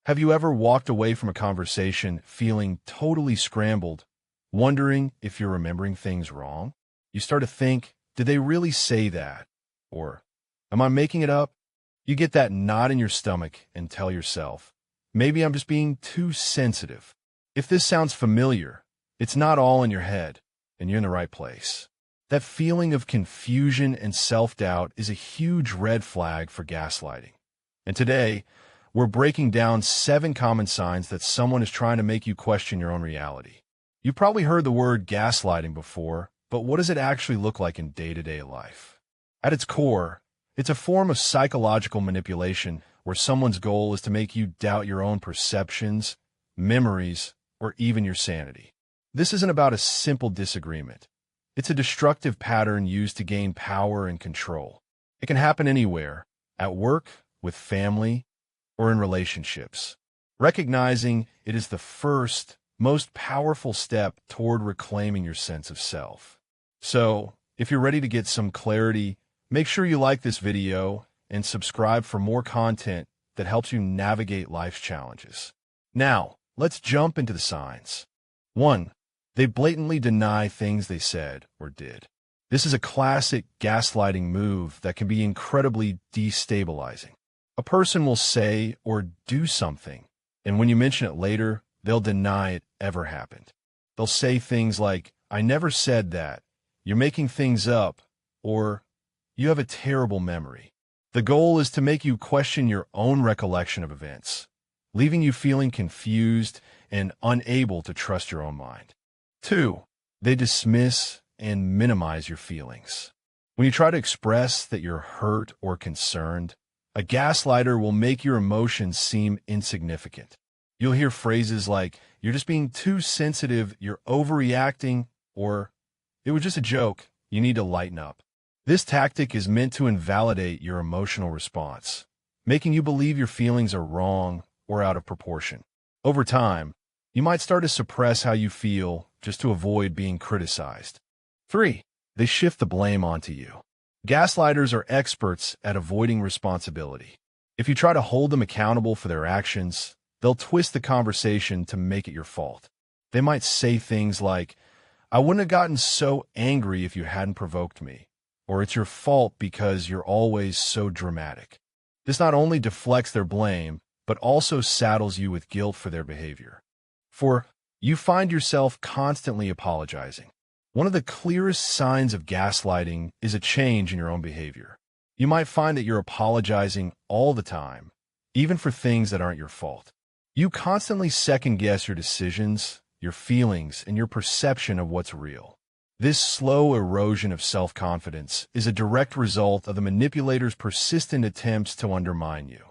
Have you ever walked away from a conversation feeling totally scrambled, wondering if you're remembering things wrong? You start to think, did they really say that? Or, am I making it up? You get that knot in your stomach and tell yourself, maybe I'm just being too sensitive. If this sounds familiar, it's not all in your head, and you're in the right place. That feeling of confusion and self-doubt is a huge red flag for gaslighting. And today, we're breaking down 7 common signs that someone is trying to make you question your own reality. You've probably heard the word gaslighting before, but what does it actually look like in day-to-day life? At its core, it's a form of psychological manipulation where someone's goal is to make you doubt your own perceptions, memories, or even your sanity. This isn't about a simple disagreement. It's a destructive pattern used to gain power and control. It can happen anywhere, at work, with family, or in relationships. Recognizing it is the first, most powerful step toward reclaiming your sense of self. So, if you're ready to get some clarity, make sure you like this video and subscribe for more content that helps you navigate life's challenges. Now, let's jump into the signs. 1. They blatantly deny things they said or did. This is a classic gaslighting move that can be incredibly destabilizing. A person will say or do something, and when you mention it later, they'll deny it ever happened. They'll say things like, I never said that, you're making things up, or you have a terrible memory. The goal is to make you question your own recollection of events, leaving you feeling confused and unable to trust your own mind. 2. They dismiss and minimize your feelings. When you try to express that you're hurt or concerned, a gaslighter will make your emotions seem insignificant. You'll hear phrases like, you're just being too sensitive, you're overreacting, or it was just a joke, you need to lighten up. This tactic is meant to invalidate your emotional response, making you believe your feelings are wrong or out of proportion. Over time, you might start to suppress how you feel just to avoid being criticized. 3. They shift the blame onto you. Gaslighters are experts at avoiding responsibility. If you try to hold them accountable for their actions, they'll twist the conversation to make it your fault. They might say things like, I wouldn't have gotten so angry if you hadn't provoked me, or it's your fault because you're always so dramatic. This not only deflects their blame, but also saddles you with guilt for their behavior. 4. You find yourself constantly apologizing. One of the clearest signs of gaslighting is a change in your own behavior. You might find that you're apologizing all the time, even for things that aren't your fault. You constantly second-guess your decisions, your feelings, and your perception of what's real. This slow erosion of self-confidence is a direct result of the manipulator's persistent attempts to undermine you.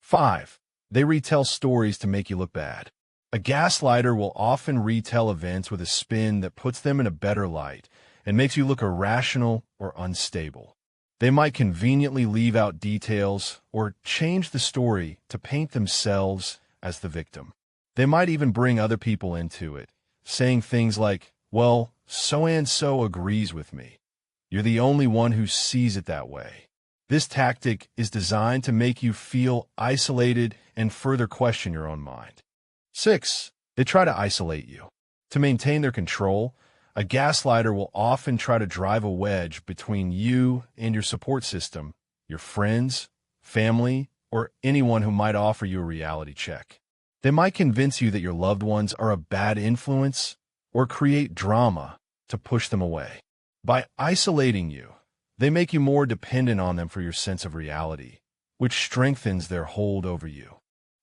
5. They retell stories to make you look bad. A gaslighter will often retell events with a spin that puts them in a better light and makes you look irrational or unstable. They might conveniently leave out details or change the story to paint themselves as the victim. They might even bring other people into it, saying things like, well, so-and-so agrees with me. You're the only one who sees it that way. This tactic is designed to make you feel isolated and further question your own mind. 6. They try to isolate you. To maintain their control, a gaslighter will often try to drive a wedge between you and your support system, your friends, family, or anyone who might offer you a reality check. They might convince you that your loved ones are a bad influence or create drama to push them away. By isolating you, they make you more dependent on them for your sense of reality, which strengthens their hold over you.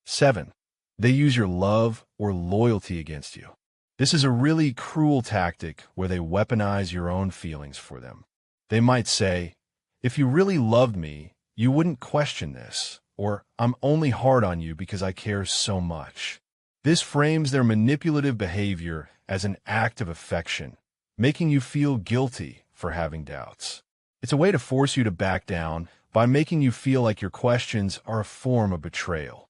7. They use your love or loyalty against you. This is a really cruel tactic where they weaponize your own feelings for them. They might say, if you really loved me, you wouldn't question this, or I'm only hard on you because I care so much. This frames their manipulative behavior as an act of affection, making you feel guilty for having doubts. It's a way to force you to back down by making you feel like your questions are a form of betrayal.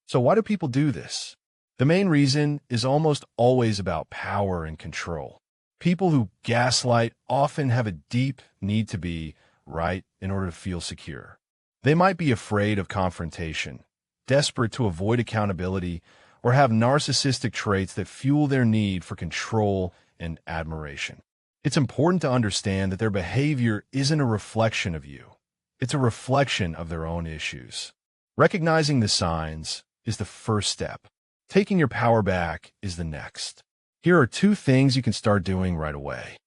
So why do people do this? The main reason is almost always about power and control. People who gaslight often have a deep need to be right in order to feel secure. They might be afraid of confrontation, desperate to avoid accountability, or have narcissistic traits that fuel their need for control and admiration. It's important to understand that their behavior isn't a reflection of you. It's a reflection of their own issues. Recognizing the signs is the first step. Taking your power back is the next. Here are 2 things you can start doing right away.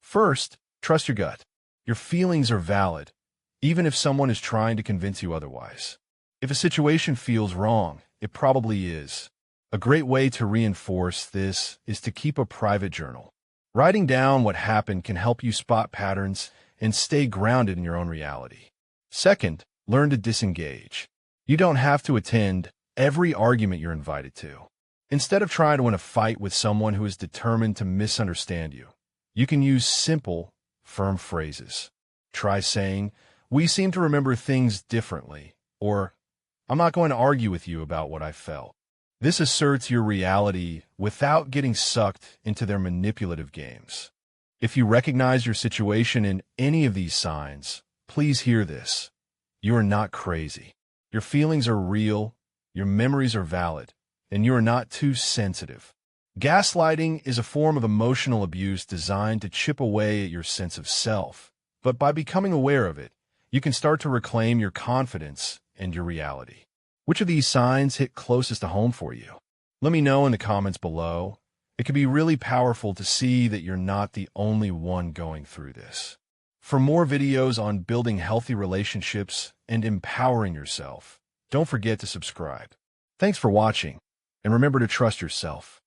First, trust your gut. Your feelings are valid, even if someone is trying to convince you otherwise. If a situation feels wrong, it probably is. A great way to reinforce this is to keep a private journal. Writing down what happened can help you spot patterns and stay grounded in your own reality. Second, learn to disengage. You don't have to attend every argument you're invited to. Instead of trying to win a fight with someone who is determined to misunderstand you, you can use simple, firm phrases. Try saying, "We seem to remember things differently," or "I'm not going to argue with you about what I felt." This asserts your reality without getting sucked into their manipulative games. If you recognize your situation in any of these signs, please hear this. You are not crazy. Your feelings are real, your memories are valid, and you are not too sensitive. Gaslighting is a form of emotional abuse designed to chip away at your sense of self. But by becoming aware of it, you can start to reclaim your confidence and your reality. Which of these signs hit closest to home for you? Let me know in the comments below. It can be really powerful to see that you're not the only one going through this. For more videos on building healthy relationships and empowering yourself, don't forget to subscribe. Thanks for watching, and remember to trust yourself.